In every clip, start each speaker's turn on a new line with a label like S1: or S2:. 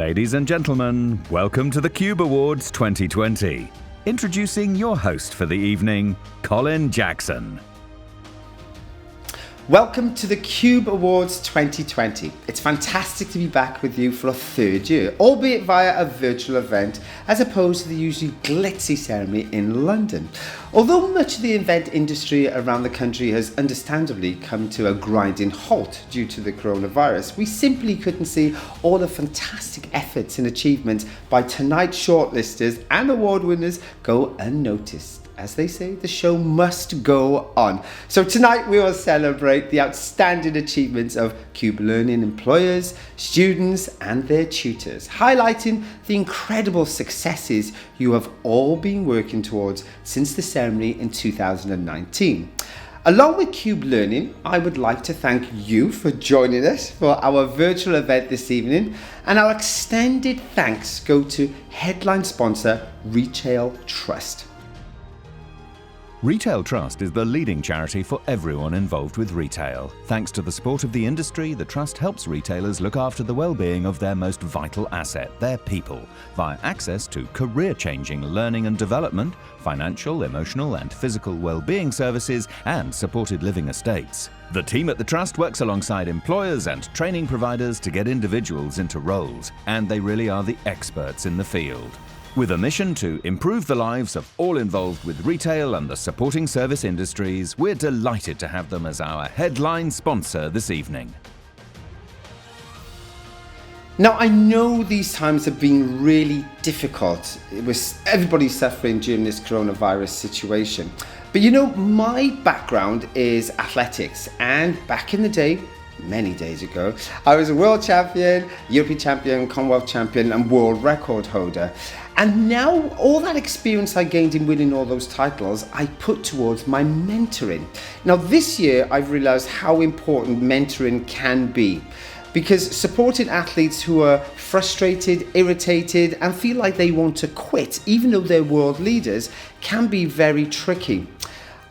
S1: Ladies and gentlemen, welcome to the Qube Awards 2020. Introducing your host for the evening, Colin Jackson.
S2: Welcome to the Qube Awards 2020. It's fantastic to be back with you for a third year, albeit via a virtual event as opposed to the usually glitzy ceremony in London. Although much of the event industry around the country has understandably come to a grinding halt due to the coronavirus, we simply couldn't see all the fantastic efforts and achievements by tonight's shortlisters and award winners go unnoticed. As they say, the show must go on. So tonight we will celebrate the outstanding achievements of Qube Learning employers, students and their tutors, highlighting the incredible successes you have all been working towards since the ceremony in 2019. Along with Qube Learning, I would like to thank you for joining us for our virtual event this evening, and our extended thanks go to headline sponsor Retail Trust.
S1: Retail Trust is the leading charity for everyone involved with retail. Thanks to the support of the industry, the Trust helps retailers look after the well-being of their most vital asset, their people, via access to career-changing learning and development, financial, emotional and physical well-being services and supported living estates. The team at the Trust works alongside employers and training providers to get individuals into roles, and they really are the experts in the field. With a mission to improve the lives of all involved with retail and the supporting service industries, we're delighted to have them as our headline sponsor this evening.
S2: Now, I know these times have been really difficult. Everybody's suffering during this coronavirus situation. But you know, my background is athletics, and back in the day, many days ago, I was a world champion, European champion, Commonwealth champion and world record holder. And now all that experience I gained in winning all those titles, I put towards my mentoring. Now this year, I've realized how important mentoring can be, because supporting athletes who are frustrated, irritated and feel like they want to quit, even though they're world leaders, can be very tricky.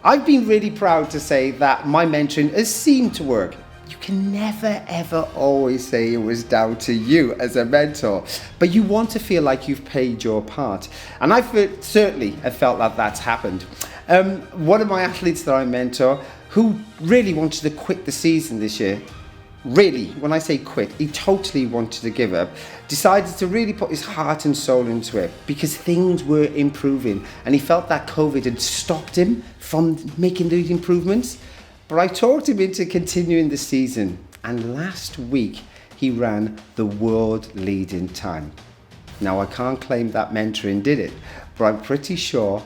S2: I've been really proud to say that my mentoring has seemed to work. You can never ever always say it was down to you as a mentor, but you want to feel like you've played your part. And I certainly have felt that that's happened. One of my athletes that I mentor, who really wanted to quit the season this year, really, when I say quit, he totally wanted to give up, decided to really put his heart and soul into it because things were improving and he felt that COVID had stopped him from making those improvements. But I talked him into continuing the season, and last week he ran the world leading time. Now I can't claim that mentoring did it, but I'm pretty sure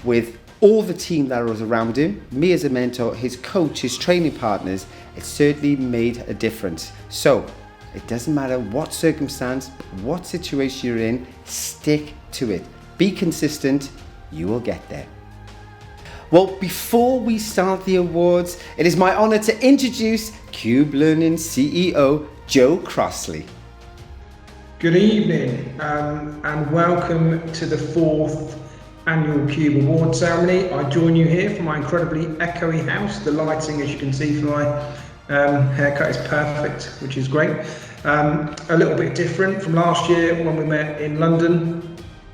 S2: with all the team that was around him, me as a mentor, his coach, his training partners, it certainly made a difference. So it doesn't matter what circumstance, what situation you're in, stick to it. Be consistent, you will get there. Well, before we start the awards, it is my honour to introduce Qube Learning CEO, Joe Crossley.
S3: Good evening and welcome to the 4th annual Qube Awards ceremony. I join you here from my incredibly echoey house. The lighting, as you can see from my haircut, is perfect, which is great. A little bit different from last year when we met in London.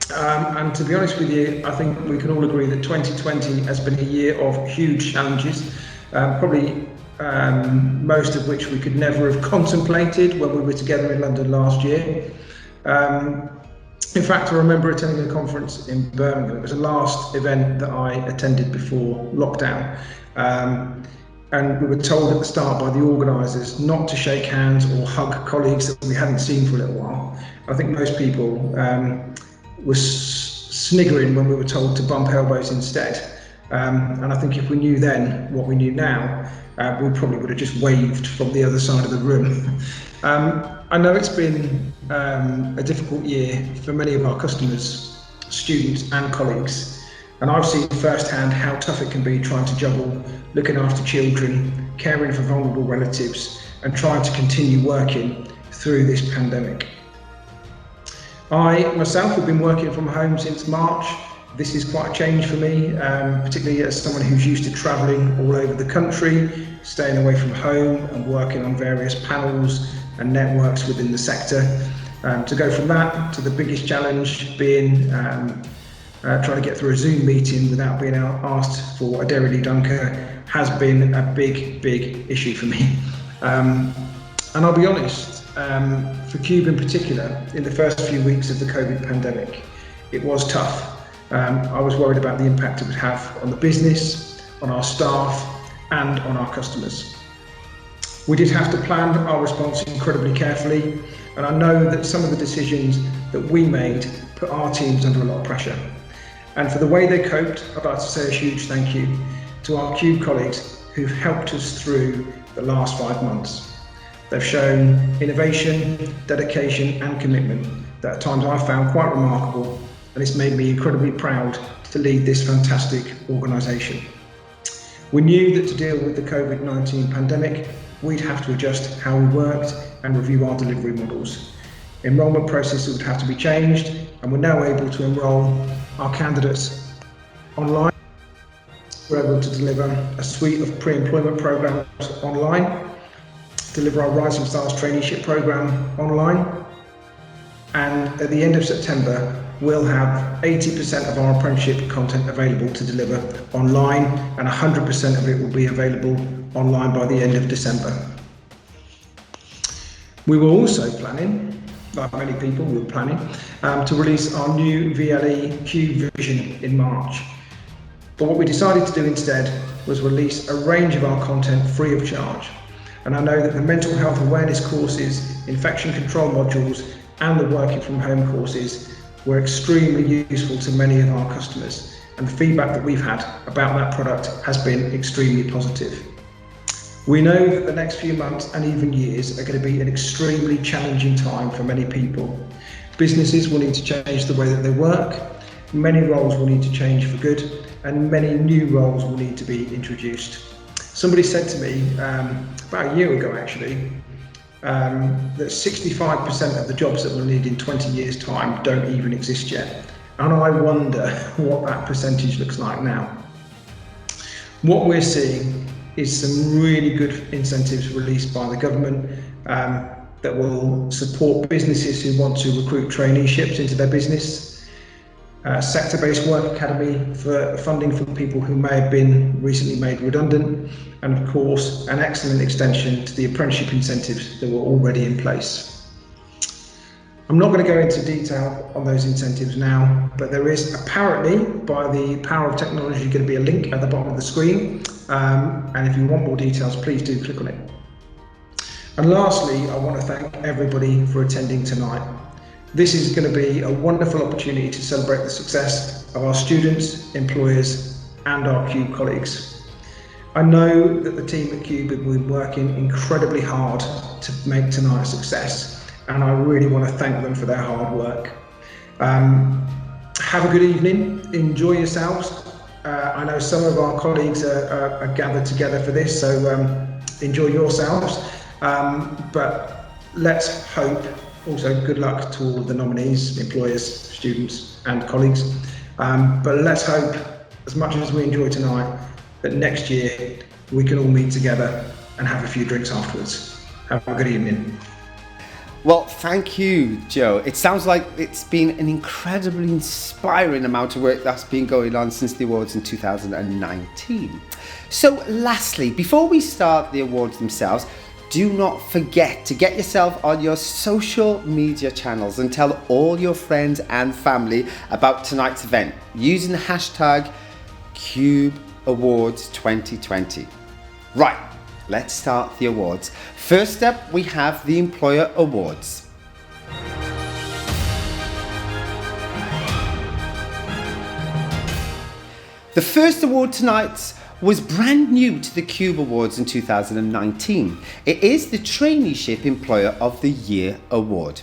S3: And to be honest with you, I think we can all agree that 2020 has been a year of huge challenges, probably most of which we could never have contemplated when we were together in London last year. In fact, I remember attending a conference in Birmingham. It was the last event that I attended before lockdown. And we were told at the start by the organisers not to shake hands or hug colleagues that we hadn't seen for a little while. I think most people was sniggering when we were told to bump elbows instead. And I think if we knew then what we knew now, we probably would have just waved from the other side of the room. I know it's been a difficult year for many of our customers, students and colleagues. And I've seen firsthand how tough it can be trying to juggle looking after children, caring for vulnerable relatives, and trying to continue working through this pandemic. I myself have been working from home since March. This is quite a change for me, particularly as someone who's used to travelling all over the country, staying away from home and working on various panels and networks within the sector. To go from that to the biggest challenge being trying to get through a Zoom meeting without being asked for a Dairy Dunker has been a big issue for me. And I'll be honest, for Qube in particular, in the first few weeks of the COVID pandemic, it was tough. I was worried about the impact it would have on the business, on our staff, and on our customers. We did have to plan our response incredibly carefully, and I know that some of the decisions that we made put our teams under a lot of pressure. And for the way they coped, I'd like to say a huge thank you to our Qube colleagues who've helped us through the last 5 months. They've shown innovation, dedication and commitment that at times I've found quite remarkable, and it's made me incredibly proud to lead this fantastic organisation. We knew that to deal with the COVID-19 pandemic, we'd have to adjust how we worked and review our delivery models. Enrolment processes would have to be changed, and we're now able to enrol our candidates online. We're able to deliver a suite of pre-employment programs online, deliver our Rising Stars traineeship program online, and at the end of September, we'll have 80% of our apprenticeship content available to deliver online, and 100% of it will be available online by the end of December. We were also planning, like many people, to release our new VLE Qube Vision in March. But what we decided to do instead was release a range of our content free of charge. And I know that the mental health awareness courses, infection control modules, and the working from home courses were extremely useful to many of our customers. And the feedback that we've had about that product has been extremely positive. We know that the next few months and even years are going to be an extremely challenging time for many people. Businesses will need to change the way that they work, many roles will need to change for good, and many new roles will need to be introduced. Somebody said to me about a year ago actually, that 65% of the jobs that we'll need in 20 years' time don't even exist yet. And I wonder what that percentage looks like now. What we're seeing is some really good incentives released by the government that will support businesses who want to recruit traineeships into their business. Sector-based work academy for funding for people who may have been recently made redundant, and of course an excellent extension to the apprenticeship incentives that were already in place. I'm not going to go into detail on those incentives now, but there is apparently, by the power of technology, going to be a link at the bottom of the screen, and if you want more details, please do click on it. And lastly, I want to thank everybody for attending tonight. This is going to be a wonderful opportunity to celebrate the success of our students, employers, and our Qube colleagues. I know that the team at Qube have been working incredibly hard to make tonight a success, and I really want to thank them for their hard work. Have a good evening, enjoy yourselves. I know some of our colleagues are gathered together for this, so enjoy yourselves. But let's hope. Also, good luck to all of the nominees, employers, students and colleagues. But let's hope, as much as we enjoy tonight, that next year we can all meet together and have a few drinks afterwards. Have a good evening.
S2: Well, thank you, Joe. It sounds like it's been an incredibly inspiring amount of work that's been going on since the awards in 2019. So lastly, before we start the awards themselves, do not forget to get yourself on your social media channels and tell all your friends and family about tonight's event using the hashtag Qube Awards 2020. Right, let's start the awards. First up, we have the Employer Awards. The first award tonight was brand new to the Qube Awards in 2019. It is the Traineeship Employer of the Year Award.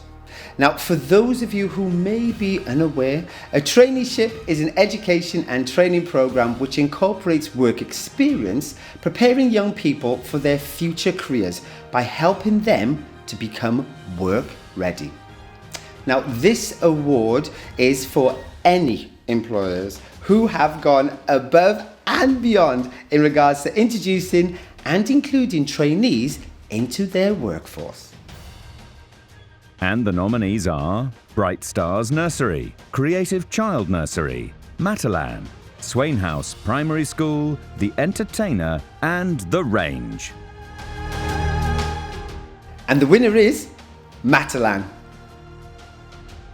S2: Now, for those of you who may be unaware, a traineeship is an education and training program which incorporates work experience, preparing young people for their future careers by helping them to become work ready. Now, this award is for any employers who have gone above and beyond in regards to introducing and including trainees into their workforce.
S1: And the nominees are Bright Stars Nursery, Creative Child Nursery, Matalan, Swain House Primary School, The Entertainer, and The Range.
S2: And the winner is Matalan.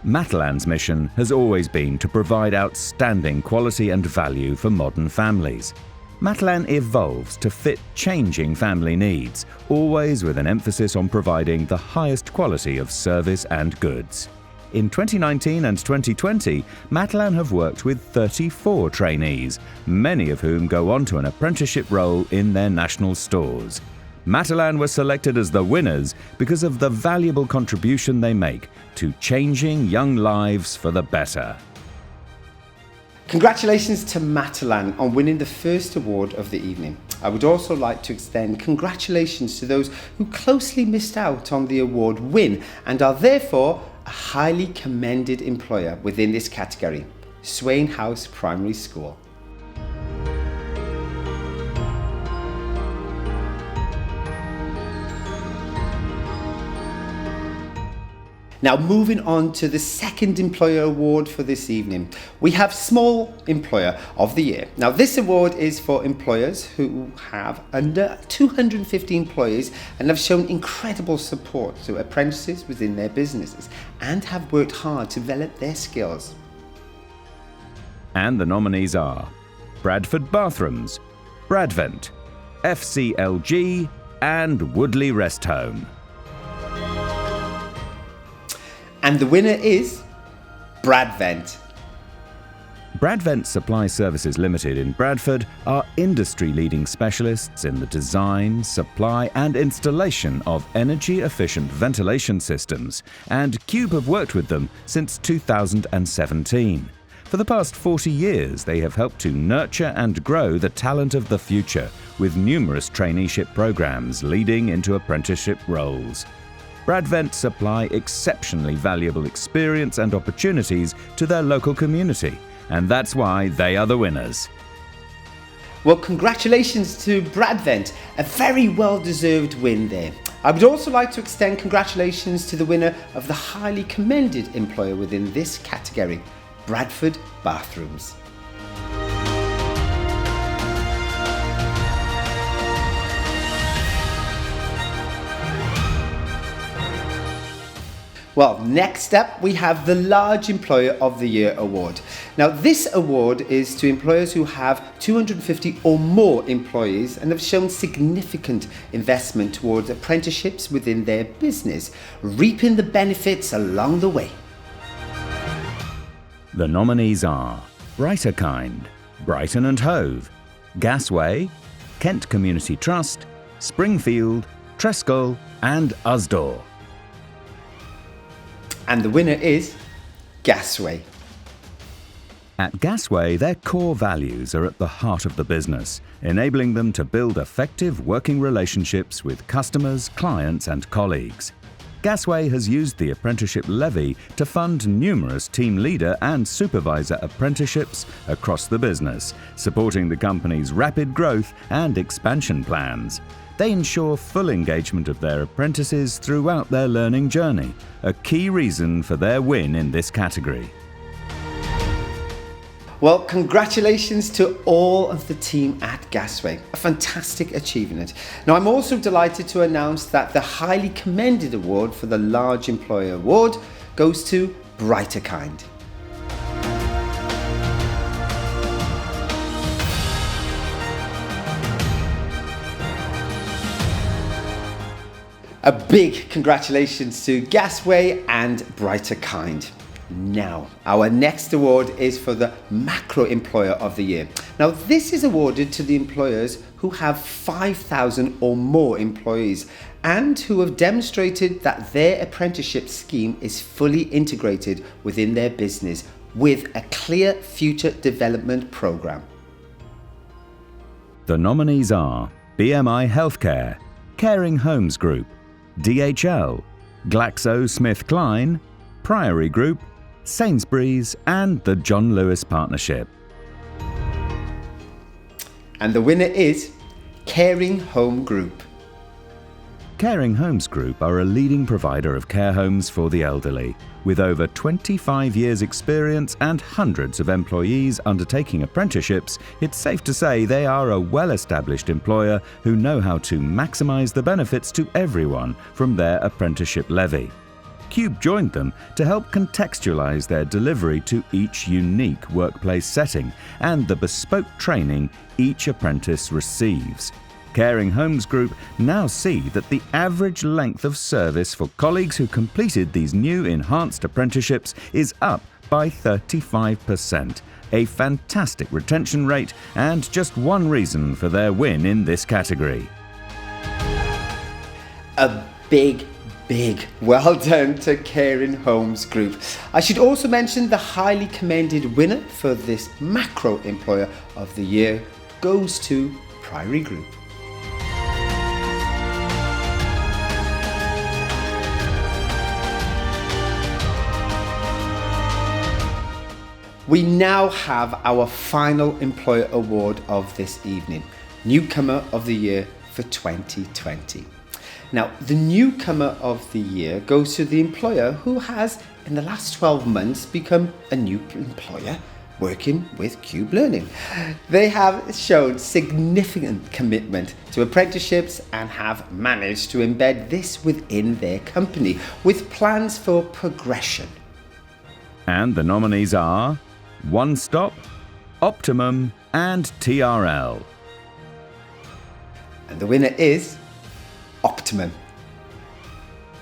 S1: Matalan's mission has always been to provide outstanding quality and value for modern families. Matalan evolves to fit changing family needs, always with an emphasis on providing the highest quality of service and goods. In 2019 and 2020, Matalan have worked with 34 trainees, many of whom go on to an apprenticeship role in their national stores. Matalan were selected as the winners because of the valuable contribution they make to changing young lives for the better.
S2: Congratulations to Matalan on winning the first award of the evening. I would also like to extend congratulations to those who closely missed out on the award win and are therefore a highly commended employer within this category, Swain House Primary School. Now moving on to the second Employer Award for this evening, we have Small Employer of the Year. Now this award is for employers who have under 250 employees and have shown incredible support to apprentices within their businesses and have worked hard to develop their skills.
S1: And the nominees are Bradford Bathrooms, Bradvent, FCLG, and Woodley Rest Home.
S2: And the winner is Bradvent.
S1: Bradvent Supply Services Limited in Bradford are industry-leading specialists in the design, supply and installation of energy-efficient ventilation systems, and Qube have worked with them since 2017. For the past 40 years, they have helped to nurture and grow the talent of the future with numerous traineeship programs leading into apprenticeship roles. Bradvent supply exceptionally valuable experience and opportunities to their local community, and that's why they are the winners.
S2: Well, congratulations to Bradvent, a very well-deserved win there. I would also like to extend congratulations to the winner of the highly commended employer within this category, Bradford Bathrooms. Well, next up we have the Large Employer of the Year Award. Now this award is to employers who have 250 or more employees and have shown significant investment towards apprenticeships within their business, reaping the benefits along the way.
S1: The nominees are Brighter Kind, Brighton and Hove, Gasway, Kent Community Trust, Springfield, Trescol and Usdaw.
S2: And the winner is Gasway.
S1: At Gasway, their core values are at the heart of the business, enabling them to build effective working relationships with customers, clients and colleagues. Gasway has used the apprenticeship levy to fund numerous team leader and supervisor apprenticeships across the business, supporting the company's rapid growth and expansion plans. They ensure full engagement of their apprentices throughout their learning journey, a key reason for their win in this category.
S2: Well, congratulations to all of the team at Gasway. A fantastic achievement. Now, I'm also delighted to announce that the highly commended award for the Large Employer Award goes to Brighter Kind. A big congratulations to Gasway and Brighter Kind. Now, our next award is for the Macro Employer of the Year. Now, this is awarded to the employers who have 5,000 or more employees and who have demonstrated that their apprenticeship scheme is fully integrated within their business with a clear future development program.
S1: The nominees are BMI Healthcare, Caring Homes Group, DHL, GlaxoSmithKline, Priory Group, Sainsbury's and the John Lewis Partnership.
S2: And the winner is Caring Home Group.
S1: Caring Homes Group are a leading provider of care homes for the elderly. With over 25 years' experience and hundreds of employees undertaking apprenticeships, it's safe to say they are a well-established employer who know how to maximise the benefits to everyone from their apprenticeship levy. Qube joined them to help contextualise their delivery to each unique workplace setting and the bespoke training each apprentice receives. Caring Homes Group now see that the average length of service for colleagues who completed these new enhanced apprenticeships is up by 35%, a fantastic retention rate and just one reason for their win in this category.
S2: A big well done to Caring Homes Group. I should also mention the highly commended winner for this Macro Employer of the Year goes to Priory Group. We now have our final Employer Award of this evening, Newcomer of the Year for 2020. Now, the Newcomer of the Year goes to the employer who has, in the last 12 months, become a new employer working with Qube Learning. They have shown significant commitment to apprenticeships and have managed to embed this within their company with plans for progression.
S1: And the nominees are One Stop, Optimum and TRL.
S2: And the winner is Optimum.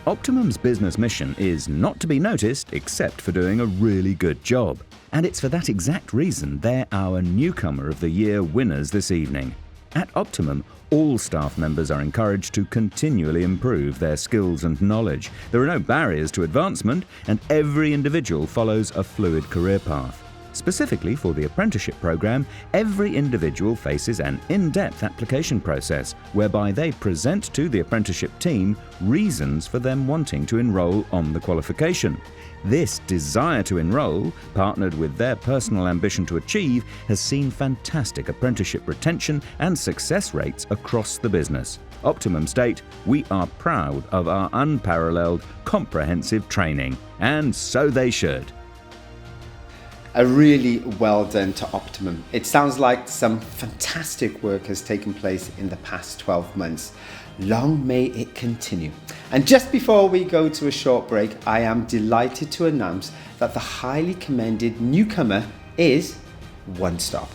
S1: Optimum's business mission is not to be noticed except for doing a really good job. And it's for that exact reason they're our Newcomer of the Year winners this evening. At Optimum, all staff members are encouraged to continually improve their skills and knowledge. There are no barriers to advancement, and every individual follows a fluid career path. Specifically for the apprenticeship program, every individual faces an in-depth application process whereby they present to the apprenticeship team reasons for them wanting to enrol on the qualification. This desire to enrol, partnered with their personal ambition to achieve, has seen fantastic apprenticeship retention and success rates across the business. Optimum state, we are proud of our unparalleled, comprehensive training, and so they should.
S2: A really well done to Optimum. It sounds like some fantastic work has taken place in the past 12 months. Long may it continue. And just before we go to a short break, I am delighted to announce that the highly commended newcomer is One Stop.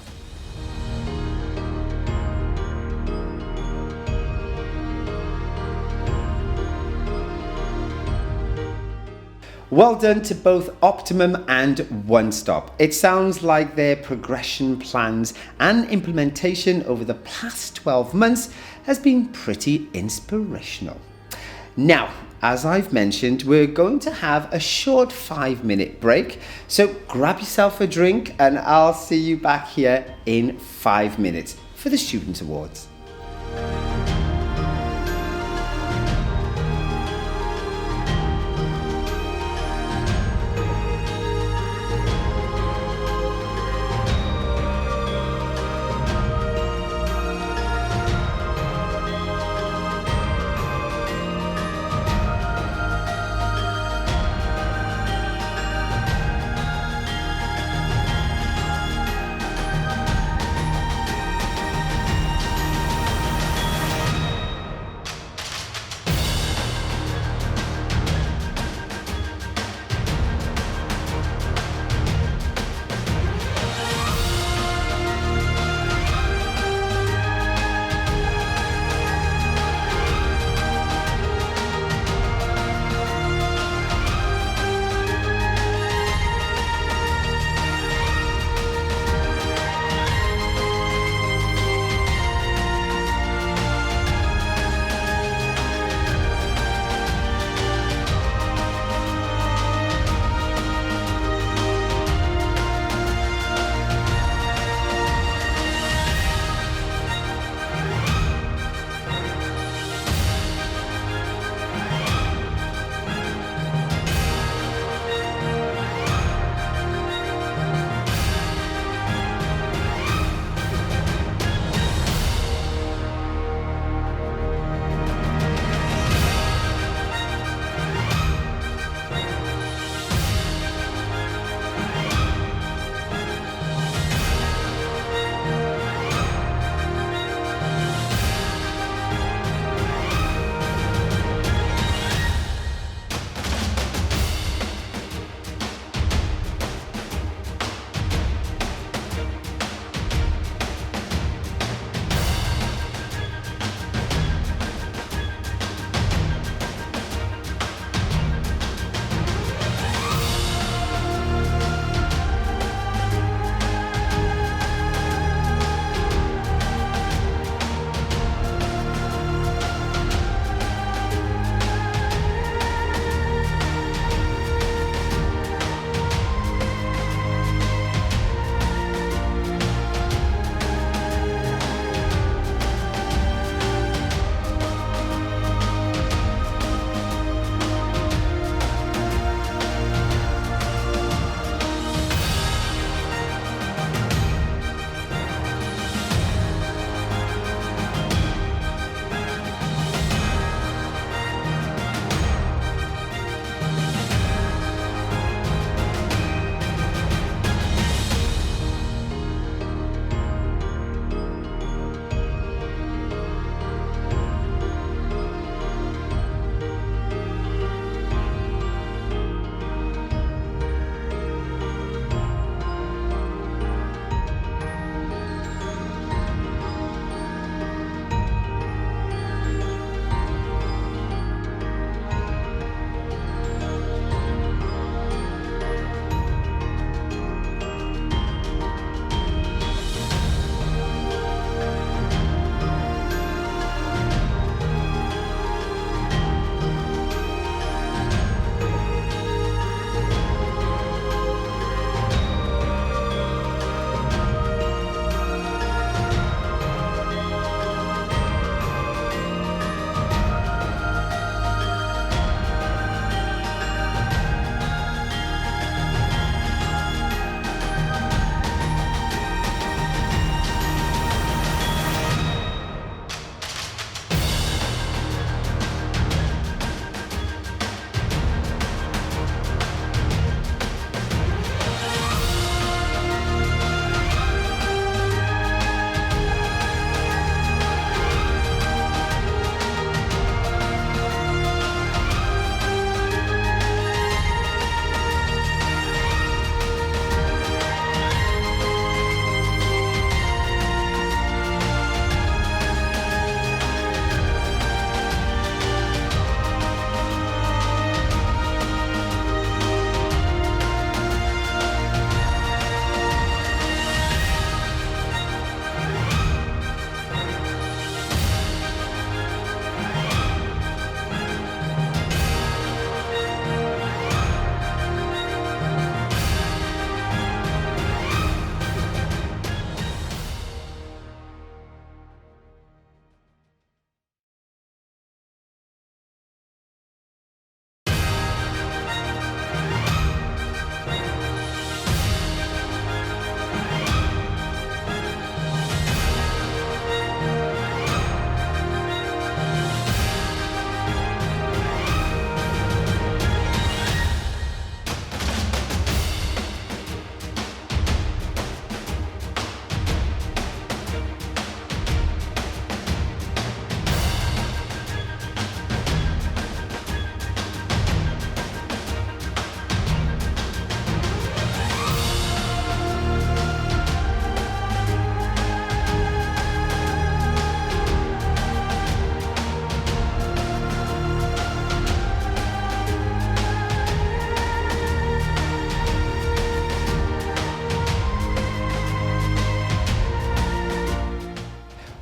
S2: Well done to both Optimum and One Stop. It sounds like their progression plans and implementation over the past 12 months has been pretty inspirational. Now, as I've mentioned, we're going to have a short 5-minute break. So grab yourself a drink and I'll see you back here in 5 minutes for the Student Awards.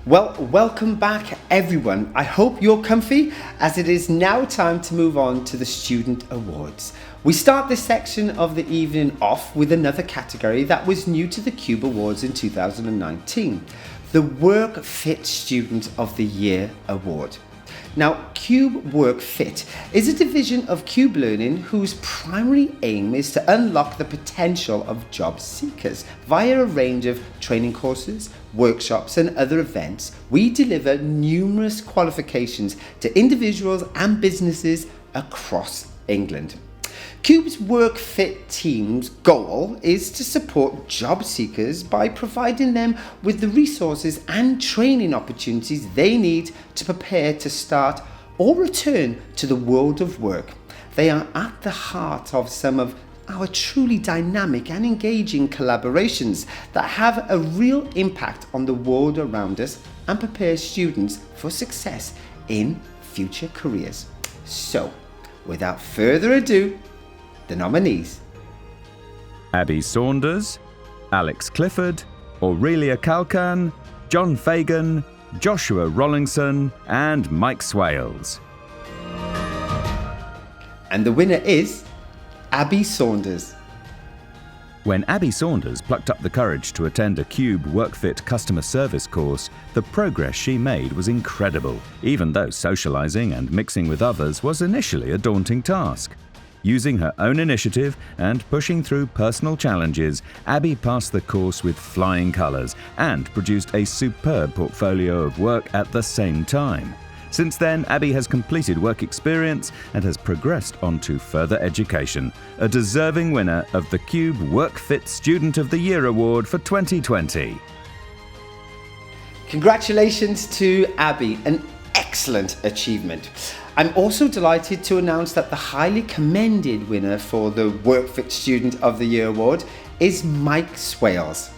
S2: Well, welcome back everyone. I hope you're comfy, as it is now time to move on to the Student Awards. We start this section of the evening off with another category that was new to the Qube Awards in 2019, the Work Fit Student of the Year Award. Now, Qube Work Fit is a division of Qube Learning whose primary aim is to unlock the potential of job seekers via a range of training courses, workshops and other events. We deliver numerous qualifications to individuals and businesses across England. Qube's Work Fit team's goal is to support job seekers by providing them with the resources and training opportunities they need to prepare to start or return to the world of work. They are at the heart of some of our truly dynamic and engaging collaborations that have a real impact on the world around us and prepare students for success in future careers. So, without further ado, the nominees:
S1: Abby Saunders, Alex Clifford, Aurelia Calcan, John Fagan, Joshua Rollingson and Mike Swales.
S2: And the winner is Abby Saunders.
S1: When Abby Saunders plucked up the courage to attend a Qube WorkFit customer service course, the progress she made was incredible, even though socialising and mixing with others was initially a daunting task. Using her own initiative and pushing through personal challenges, Abby passed the course with flying colours and produced a superb portfolio of work at the same time. Since then, Abby has completed work experience and has progressed on to further education, a deserving winner of the Qube WorkFit Student of the Year Award for 2020.
S2: Congratulations to Abby, an excellent achievement. I'm also delighted to announce that the highly commended winner for the WorkFit Student of the Year Award is Mike Swales.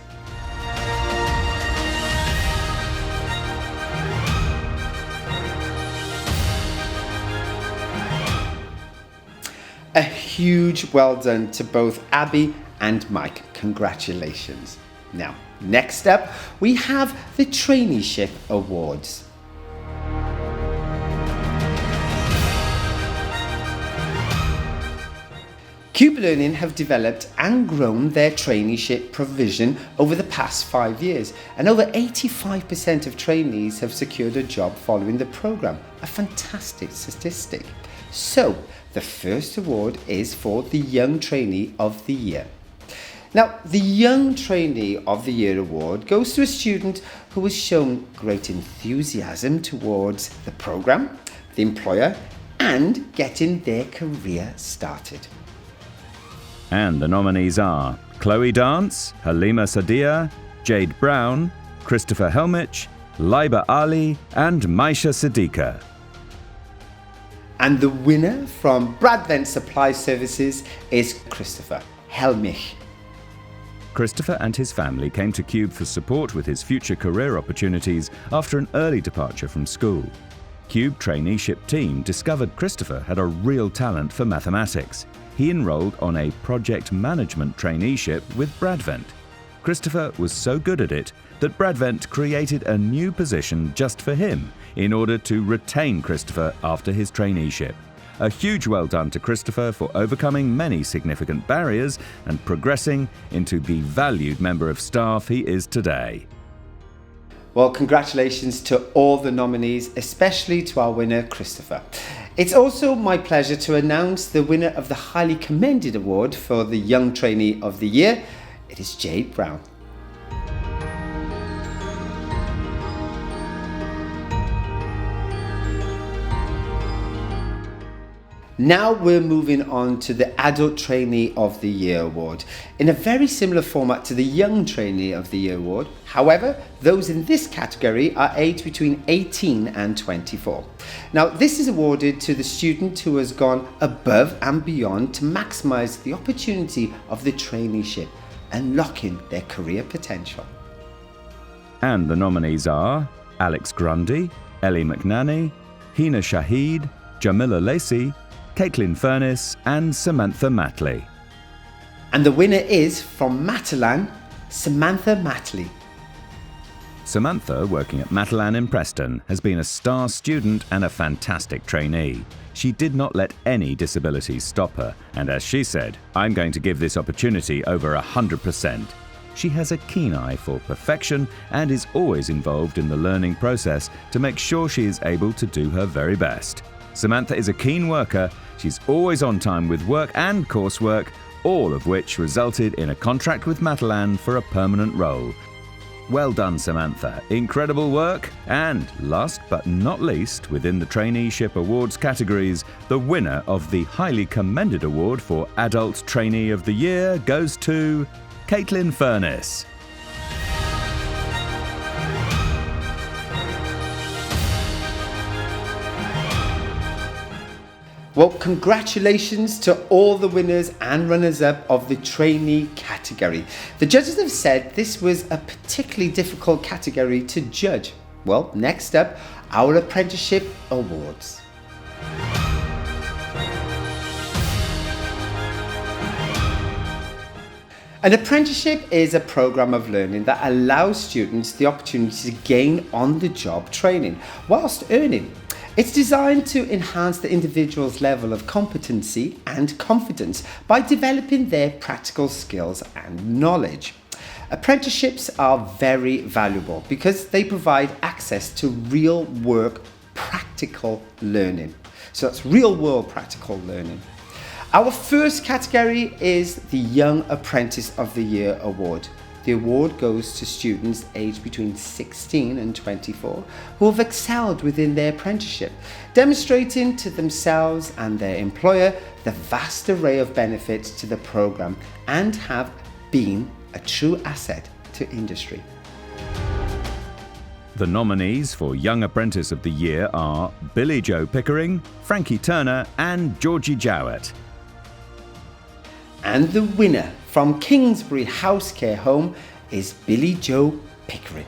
S2: A huge well done to both Abby and Mike. Congratulations. Now, next up, we have the Traineeship Awards. Qube Learning have developed and grown their traineeship provision over the past 5 years, and over 85% of trainees have secured a job following the programme, a fantastic statistic. So, the first award is for the Young Trainee of the Year. Now, the Young Trainee of the Year award goes to a student who has shown great enthusiasm towards the programme, the employer, and getting their career started.
S1: And the nominees are Chloe Dance, Halima Sadia, Jade Brown, Christopher Helmich, Laiba Ali and Maisha Siddiqa.
S2: And the winner from Bradvent Supply Services is Christopher Helmich.
S1: Christopher and his family came to Qube for support with his future career opportunities after an early departure from school. Qube traineeship team discovered Christopher had a real talent for mathematics. He enrolled on a project management traineeship with Bradvent. Christopher was so good at it that Bradvent created a new position just for him in order to retain Christopher after his traineeship. A huge well done to Christopher for overcoming many significant barriers and progressing into the valued member of staff he is today.
S2: Well, congratulations to all the nominees, especially to our winner, Christopher. It's also my pleasure to announce the winner of the highly commended award for the Young Trainee of the Year. It is Jade Brown. Now we're moving on to the Adult Trainee of the Year Award, in a very similar format to the Young Trainee of the Year Award. However, those in this category are aged between 18 and 24. Now, this is awarded to the student who has gone above and beyond to maximise the opportunity of the traineeship, unlocking their career potential.
S1: And the nominees are Alex Grundy, Ellie McNanny, Hina Shahid, Jamila Lacey, Caitlin Furness and Samantha Matley.
S2: And the winner is, from Matalan, Samantha Matley.
S1: Samantha, working at Matalan in Preston, has been a star student and a fantastic trainee. She did not let any disabilities stop her, and as she said, "I'm going to give this opportunity over 100%. She has a keen eye for perfection and is always involved in the learning process to make sure she is able to do her very best. Samantha is a keen worker, she's always on time with work and coursework, all of which resulted in a contract with Matalan for a permanent role. Well done, Samantha. Incredible work. And last but not least, within the Traineeship Awards categories, the winner of the highly commended award for Adult Trainee of the Year goes to Caitlin Furness.
S2: Well, congratulations to all the winners and runners-up of the trainee category. The judges have said this was a particularly difficult category to judge. Well, next up, our Apprenticeship Awards. An apprenticeship is a program of learning that allows students the opportunity to gain on-the-job training whilst earning. It's designed to enhance the individual's level of competency and confidence by developing their practical skills and knowledge. Apprenticeships are very valuable because they provide access to real work practical learning. So that's real world practical learning. Our first category is the Young Apprentice of the Year award. The award goes to students aged between 16 and 24 who have excelled within their apprenticeship, demonstrating to themselves and their employer the vast array of benefits to the programme and have been a true asset to industry.
S1: The nominees for Young Apprentice of the Year are Billy Joe Pickering, Frankie Turner and Georgie Jowett.
S2: And the winner from Kingsbury House Care Home is Billy Joe Pickering.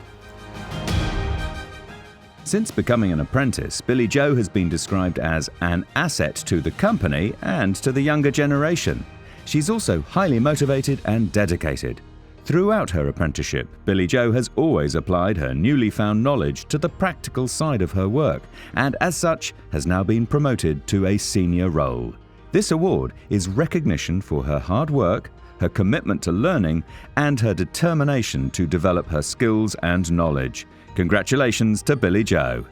S1: Since becoming an apprentice, Billy Joe has been described as an asset to the company and to the younger generation. She's also highly motivated and dedicated. Throughout her apprenticeship, Billy Joe has always applied her newly found knowledge to the practical side of her work and as such has now been promoted to a senior role. This award is recognition for her hard work, her commitment to learning, and her determination to develop her skills and knowledge. Congratulations to Billy Joe.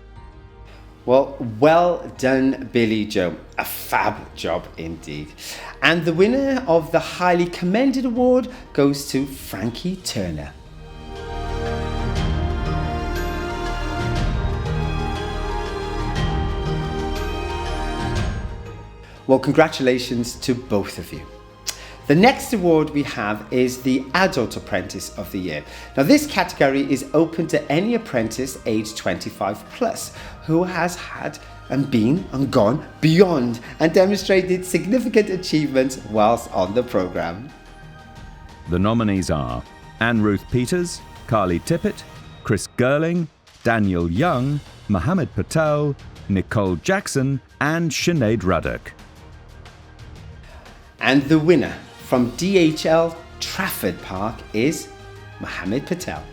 S2: Well done, Billy Joe. A fab job indeed. And the winner of the highly commended award goes to Frankie Turner. Well, congratulations to both of you. The next award we have is the Adult Apprentice of the Year. Now this category is open to any apprentice aged 25 plus who has had and been and gone beyond and demonstrated significant achievements whilst on the programme.
S1: The nominees are Anne Ruth Peters, Carly Tippett, Chris Girling, Daniel Young, Mohammed Patel, Nicole Jackson and Sinead Ruddock.
S2: And the winner from DHL Trafford Park is Mohammed Patel.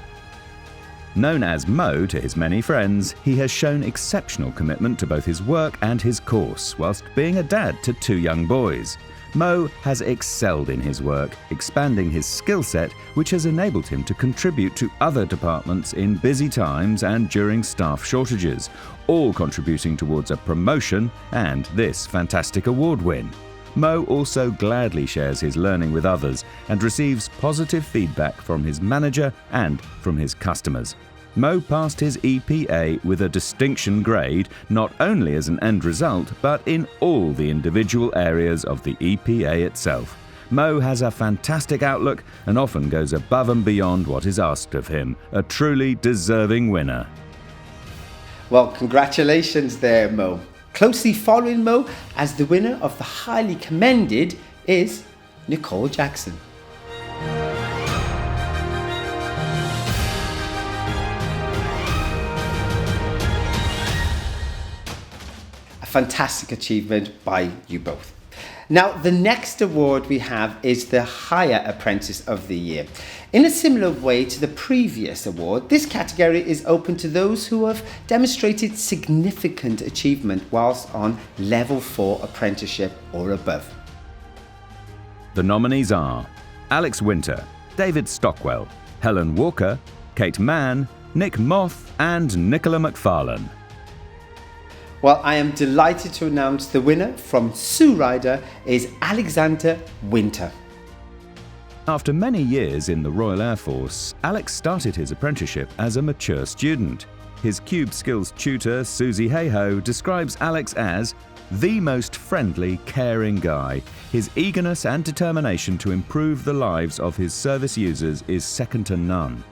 S1: Known as Mo to his many friends, he has shown exceptional commitment to both his work and his course, whilst being a dad to 2 young boys. Mo has excelled in his work, expanding his skill set, which has enabled him to contribute to other departments in busy times and during staff shortages, all contributing towards a promotion and this fantastic award win. Mo also gladly shares his learning with others and receives positive feedback from his manager and from his customers. Mo passed his EPA with a distinction grade, not only as an end result, but in all the individual areas of the EPA itself. Mo has a fantastic outlook and often goes above and beyond what is asked of him, a truly deserving winner.
S2: Well, congratulations there, Mo. Closely following Mo as the winner of the highly commended is Nicole Jackson. A fantastic achievement by you both. Now, the next award we have is the Hire Apprentice of the Year. In a similar way to the previous award, this category is open to those who have demonstrated significant achievement whilst on level 4 apprenticeship or above.
S1: The nominees are Alex Winter, David Stockwell, Helen Walker, Kate Mann, Nick Moth and Nicola McFarlane.
S2: Well, I am delighted to announce the winner from Sue Ryder is Alexander Winter.
S1: After many years in the Royal Air Force, Alex started his apprenticeship as a mature student. His Qube Skills tutor, Susie Hayhoe, describes Alex as the most friendly, caring guy. His eagerness and determination to improve the lives of his service users is second to none.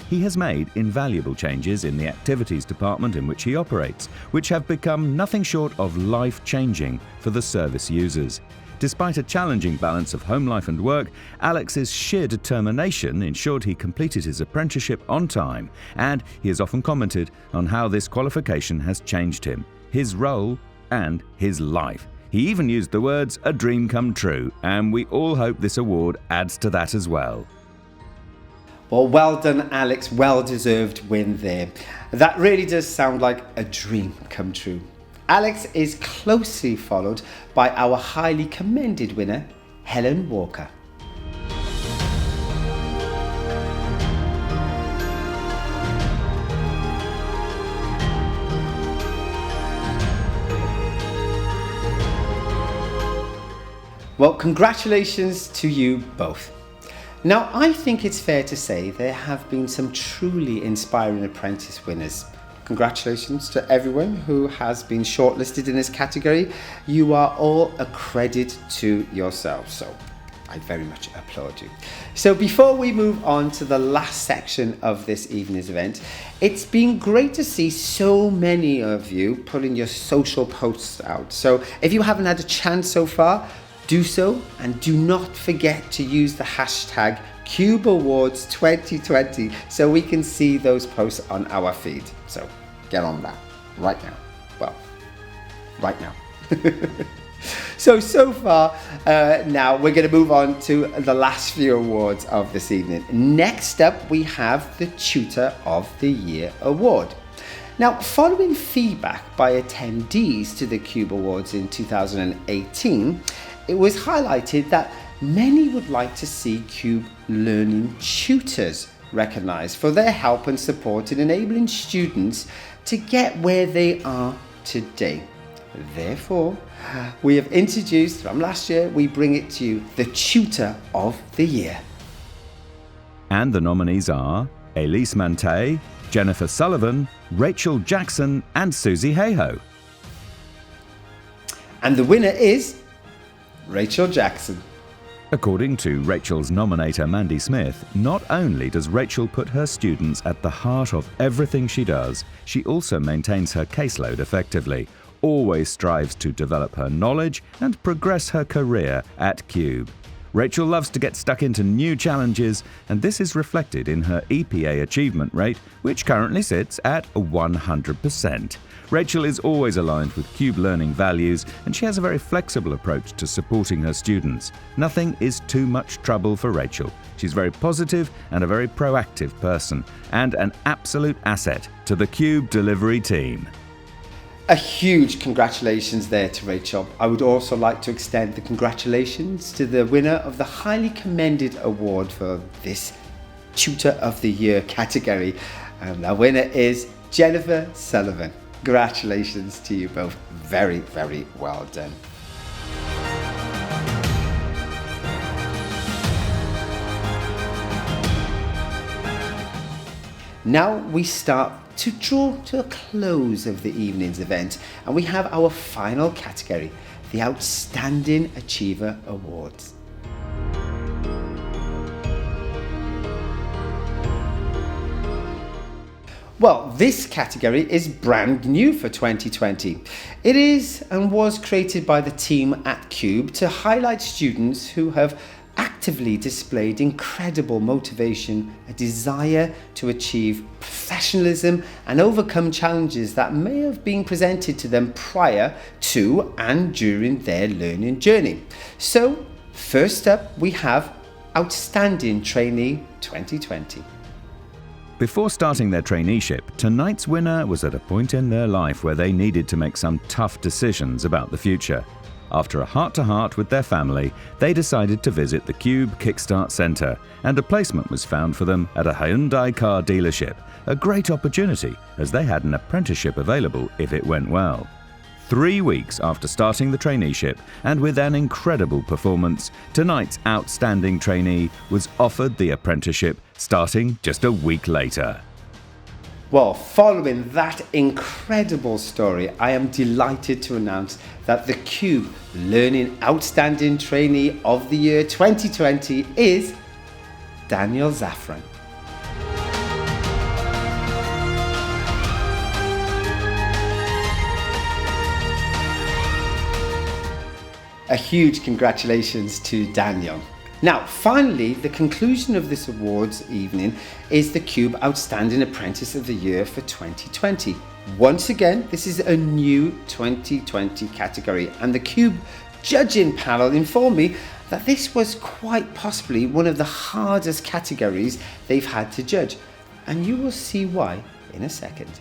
S1: He has made invaluable changes in the activities department in which he operates, which have become nothing short of life-changing for the service users. Despite a challenging balance of home life and work, Alex's sheer determination ensured he completed his apprenticeship on time, and he has often commented on how this qualification has changed him, his role and his life. He even used the words, "a dream come true," and we all hope this award adds to that as well.
S2: Well done, Alex. Well-deserved win there. That really does sound like a dream come true. Alex is closely followed by our highly commended winner, Helen Walker. Well, congratulations to you both. Now, I think it's fair to say there have been some truly inspiring apprentice winners. Congratulations to everyone who has been shortlisted in this category. You are all a credit to yourselves, so I very much applaud you. So before we move on to the last section of this evening's event, it's been great to see so many of you putting your social posts out. So if you haven't had a chance so far, do so, and do not forget to use the hashtag Qube Awards 2020 so we can see those posts on our feed. So get on that right now. Well, right now. So far, now we're going to move on to the last few awards of this evening. Next up, we have the Tutor of the Year Award. Now, following feedback by attendees to the Qube Awards in 2018, it was highlighted that many would like to see Qube Learning Tutors recognised for their help and support in enabling students to get where they are today. Therefore, we have introduced, from last year, we bring it to you, the Tutor of the Year.
S1: And the nominees are Elise Mantei, Jennifer Sullivan, Rachel Jackson and Susie Hayhoe.
S2: And the winner is Rachel Jackson.
S1: According to Rachel's nominator Mandy Smith, not only does Rachel put her students at the heart of everything she does, she also maintains her caseload effectively, always strives to develop her knowledge and progress her career at Qube. Rachel loves to get stuck into new challenges, and this is reflected in her EPA achievement rate, which currently sits at 100%. Rachel is always aligned with Qube learning values, and she has a very flexible approach to supporting her students. Nothing is too much trouble for Rachel. She's very positive and a very proactive person, and an absolute asset to the Qube delivery team.
S2: A huge congratulations there to Rachel. I would also like to extend the congratulations to the winner of the highly commended award for this Tutor of the Year category. And the winner is Jennifer Sullivan. Congratulations to you both. Very, very well done. Now we start to draw to a close of the evening's event, and we have our final category, the Outstanding Achiever Awards. Well, this category is brand new for 2020. It is and was created by the team at Qube to highlight students who have actively displayed incredible motivation, a desire to achieve professionalism and overcome challenges that may have been presented to them prior to and during their learning journey. So, first up we have Outstanding Trainee 2020.
S1: Before starting their traineeship, tonight's winner was at a point in their life where they needed to make some tough decisions about the future. After a heart-to-heart with their family, they decided to visit the Qube Kickstart Centre, and a placement was found for them at a Hyundai car dealership, a great opportunity as they had an apprenticeship available if it went well. 3 weeks after starting the traineeship, and with an incredible performance, tonight's outstanding trainee was offered the apprenticeship starting just a week later.
S2: Well, following that incredible story, I am delighted to announce that the Qube Learning Outstanding Trainee of the Year 2020 is Daniel Zafran. A huge congratulations to Daniel. Now, finally, the conclusion of this awards evening is the Qube Outstanding Apprentice of the Year for 2020. Once again, this is a new 2020 category, and the Qube judging panel informed me that this was quite possibly one of the hardest categories they've had to judge, and you will see why in a second.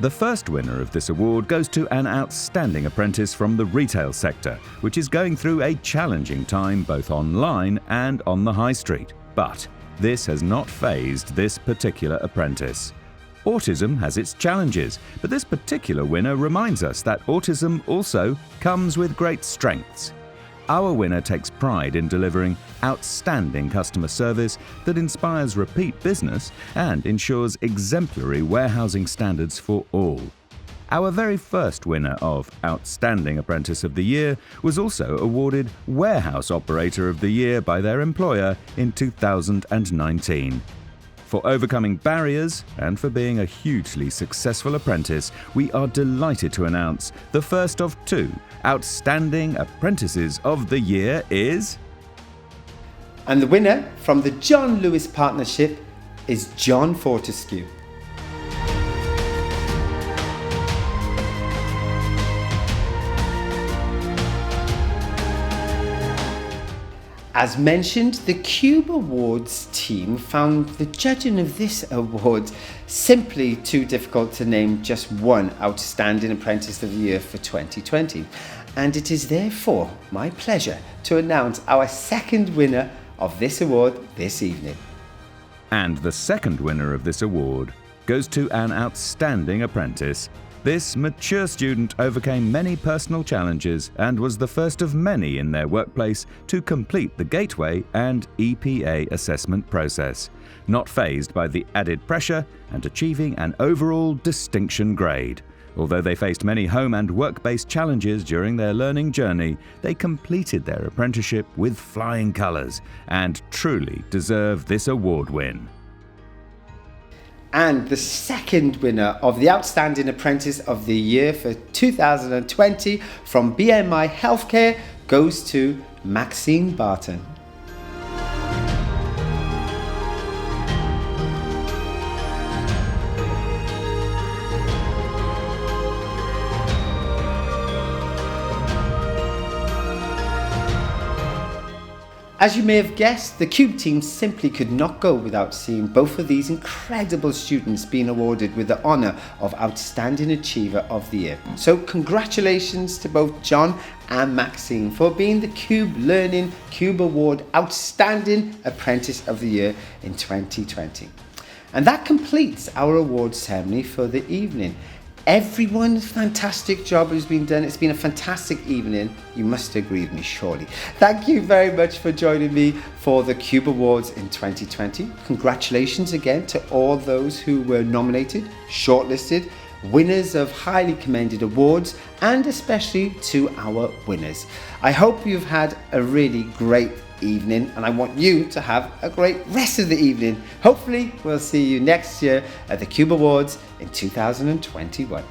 S1: The first winner of this award goes to an outstanding apprentice from the retail sector, which is going through a challenging time both online and on the high street. But this has not fazed this particular apprentice. Autism has its challenges, but this particular winner reminds us that autism also comes with great strengths. Our winner takes pride in delivering outstanding customer service that inspires repeat business and ensures exemplary warehousing standards for all. Our very first winner of Outstanding Apprentice of the Year was also awarded Warehouse Operator of the Year by their employer in 2019. For overcoming barriers and for being a hugely successful apprentice, we are delighted to announce the first of 2 Outstanding Apprentices of the Year is...
S2: And the winner from the John Lewis Partnership is John Fortescue. As mentioned, the Qube Awards team found the judging of this award simply too difficult to name just one Outstanding Apprentice of the Year for 2020. And it is therefore my pleasure to announce our second winner of this award this evening.
S1: And the second winner of this award goes to an outstanding apprentice. This mature student overcame many personal challenges and was the first of many in their workplace to complete the Gateway and EPA assessment process, not fazed by the added pressure and achieving an overall distinction grade. Although they faced many home and work-based challenges during their learning journey, they completed their apprenticeship with flying colours and truly deserve this award win.
S2: And the second winner of the Outstanding Apprentice of the Year for 2020 from BMI Healthcare goes to Maxine Barton. As you may have guessed, the Qube team simply could not go without seeing both of these incredible students being awarded with the honour of Outstanding Achiever of the Year. So congratulations to both John and Maxine for being the Qube Learning Qube Award Outstanding Apprentice of the Year in 2020. And that completes our awards ceremony for the evening. Everyone's fantastic job has been done. It's been a fantastic evening. You must agree with me, surely. Thank you very much for joining me for the Qube Awards in 2020. Congratulations again to all those who were nominated, shortlisted, winners of highly commended awards, and especially to our winners. I hope you've had a really great evening, and I want you to have a great rest of the evening. Hopefully we'll see you next year at the Qube Awards in 2021.